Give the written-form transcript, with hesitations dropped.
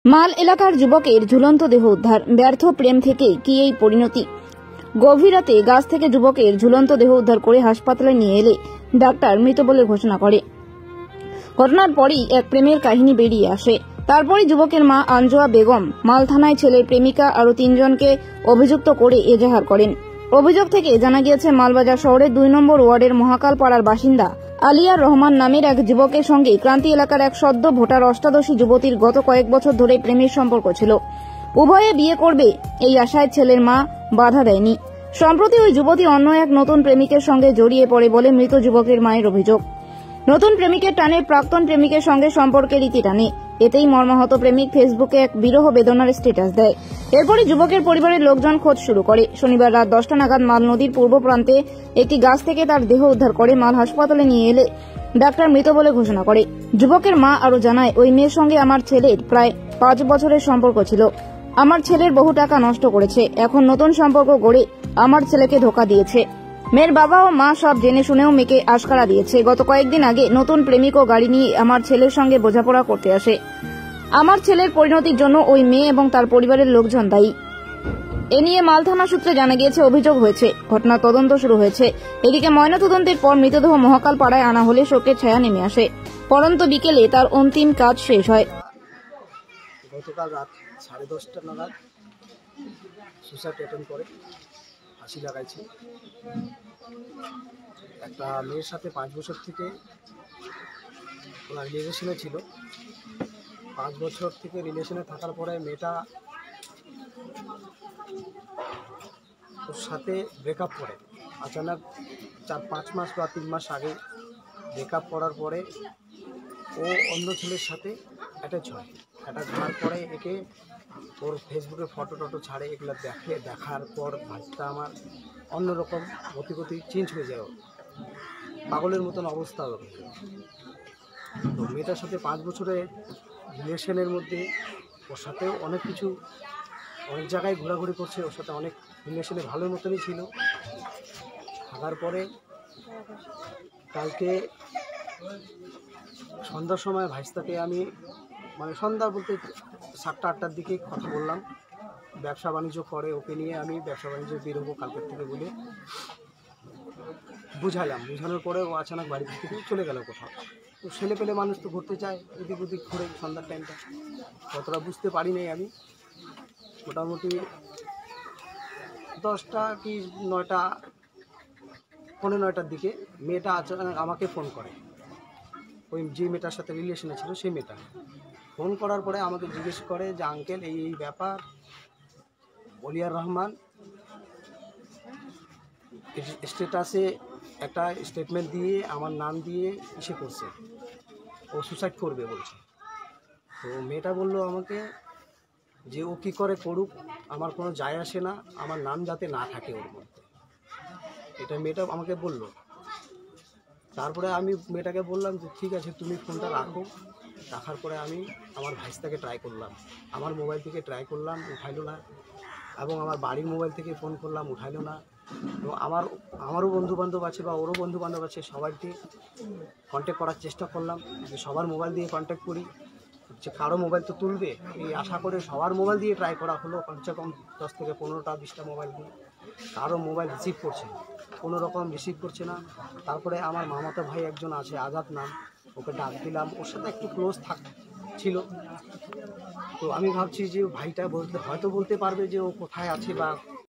মাল এলাকার যুবকের ঝুলন্ত দেহ উদ্ধার। ব্যর্থ প্রেম থেকে কি এই পরিণতি? গভীর রাতে গাছ থেকে যুবকের ঝুলন্ত দেহ উদ্ধার করে হাসপাতালে নিয়ে এলে ডাক্তার মৃত বলে ঘোষণা করে। ঘটনার পরই এক প্রেমের কাহিনী বেরিয়ে আসে। তারপরে যুবকের মা আঞ্জুয়া বেগম মাল থানায় ছেলের প্রেমিকা আরও 3 জনকে অভিযুক্ত করে এজাহার করেন। অভিযোগ থেকে জানা গিয়েছে, মালবাজার শহরের 2 নম্বর ওয়ার্ডের মহাকাল পাড়ার বাসিন্দা আলিয়ার রহমান নামের এক যুবকের সঙ্গে ক্রান্তি এলাকার এক সদ্য ভোটার অষ্টাদশী যুবতীর গত কয়েক বছর ধরে প্রেমের সম্পর্ক ছিল। উভয়ে বিয়ে করবে এই আশায় ছেলের মা বাধা দেয়নি। সম্প্রতি ওই যুবতী অন্য এক নতুন প্রেমিকের সঙ্গে জড়িয়ে পড়ে বলে মৃত যুবকের মায়ের অভিযোগ। নতুন প্রেমিকের টানে প্রাক্তন প্রেমিকের সঙ্গে সম্পর্কের ইতি টানে। এতেই মর্মাহত প্রেমিক ফেসবুকে এক বিরহ বেদনার স্ট্যাটাস দেয়। এরপরই যুবকের পরিবারের লোকজন খোঁজ শুরু করে। শনিবার রাত 10টা নাগাদ মাল নদীর পূর্ব প্রান্তে একটি গাছ থেকে তার দেহ উদ্ধার করে মাল হাসপাতালে নিয়ে এলে ডাক্তার মৃত বলে ঘোষণা করে। যুবকের মা আরও জানায়, ওই মেয়ের সঙ্গে আমার ছেলের প্রায় 5 বছরের সম্পর্ক ছিল। আমার ছেলের বহু টাকা নষ্ট করেছে। এখন নতুন সম্পর্ক গড়ে আমার ছেলেকে ধোঁকা দিয়েছে। মেয়ের বাবা ও মা সব জেনে শুনেও মেয়েকে আশকারা দিয়েছে। গত কয়েকদিন আগে নতুন প্রেমিক ও গাড়ি নিয়ে আমার ছেলের সঙ্গে বোঝাপড়া করতে আসে। আমার ছেলের পরিণতির জন্য ওই মেয়ে এবং তার পরিবারের লোকজন দায়ী। এ নিয়ে মাল থানা সূত্রে জানা গিয়েছে, অভিযোগ হয়েছে। ঘটনা তদন্ত শুরু হয়েছে। এদিকে ময়নাতদন্তের পর মৃতদেহ মহাকাল পাড়ায় আনা হলে শোকের ছায়া নেমে আসে। পরন্ত বিকেলে তার অন্তিম কাজ শেষ হয়। গতকাল রাত 10:30 নাগাদ সুসাইড অ্যাটেম্প করে ফাঁসি লাগাইছে। একটা মেয়ের সাথে 5 বছর থেকে ওনার রিলেশনে ছিল। 5 বছর থেকে রিলেশনে থাকার পরে মেয়েটা ওর সাথে ব্রেকআপ করে। আচানক 4-5 মাস বা 3 মাস আগে ব্রেকআপ করার পরে ও অন্য ছেলের সাথে অ্যাটাচ হয়। অ্যাটাচ হওয়ার পরে একে ওর ফেসবুকে ফটো টটো ছাড়ে। এগুলো দেখার পর ভাইটা আমার অন্যরকম গতি চেঞ্জ হয়ে যায়। পাগলের মতন অবস্থা ওর। তো মেয়েটার সাথে 5 বছরের রিলেশনের মধ্যে ওর সাথেও অনেক কিছু, অনেক জায়গায় ঘোরাঘুরি করছে। ওর সাথে অনেক রিলেশনে ভালোর মতনই ছিল। থাকার পরে কালকে সন্ধ্যার সময় ভাইস্তাকে আমি সন্ধ্যা বলতে 7টা-8টার দিকে কথা বললাম। ব্যবসা বাণিজ্য করে, ওকে নিয়ে আমি ব্যবসা বাণিজ্য বেরোবো কালকের থেকে বলে বুঝালাম। বোঝানোর পরে ও আচানক বাড়ি থেকে চলে গেল কোথাও। তো ছেলে পেলে মানুষ তো ঘুরতে চায়, এদিক ওদিক ঘুরে সন্ধ্যার টাইমটা কতটা বুঝতে পারি নাই আমি। মোটামুটি 10টা কি 9টা, 9:15টার দিকে মেয়েটা আচানক আমাকে ফোন করে। ওই যে মেয়েটার সাথে রিলেশনে ছিল সেই মেয়েটা ফোন করার পরে আমাকে জিজ্ঞেস করে যে, আঙ্কেল এই ব্যাপার, আলিয়ার রহমান স্ট্যাটাসে একটা স্টেটমেন্ট দিয়ে আমার নাম দিয়ে ইসে করছে, ও সুসাইড করবে বলছে। তো মেয়েটা বলল আমাকে যে ও কী করে করুক, আমার কোনো যায় আসে না, আমার নাম যাতে না থাকে ওর মধ্যে। এটা মেয়েটা আমাকে বলল। তারপরে আমি মেয়েটাকে বললাম যে ঠিক আছে, তুমি ফোনটা রাখো। রাখার পরে আমি আমার ভাইস্তাকে ট্রাই করলাম, আমার মোবাইল থেকে ট্রাই করলাম, উঠাইলো না। এবং আমার বাড়ির মোবাইল থেকে ফোন করলাম, উঠাইলো না। তো আমারও বন্ধুবান্ধব আছে বা ওরও বন্ধুবান্ধব আছে, সবাইকে কন্ট্যাক্ট করার চেষ্টা করলাম যে সবার মোবাইল দিয়ে কন্ট্যাক্ট করি, যে কারো মোবাইল তো তুলবে এই আশা করে সবার মোবাইল দিয়ে ট্রাই করা হলো। কমসে কম 10 থেকে 15টা 20টা মোবাইল দিয়ে কারো মোবাইল রিসিভ করছে না, কোনো রকম রিসিভ করছে না। তারপরে আমার মামাতো ভাই একজন আছে, আজাদ নাম, ওকে ডাক দিলাম, ওর সাথে একটু ক্লোজ ছিল। তো আমি ভাবছি যে ভাইটা হয়তো বলতে পারবে যে ও কোথায় আছে বা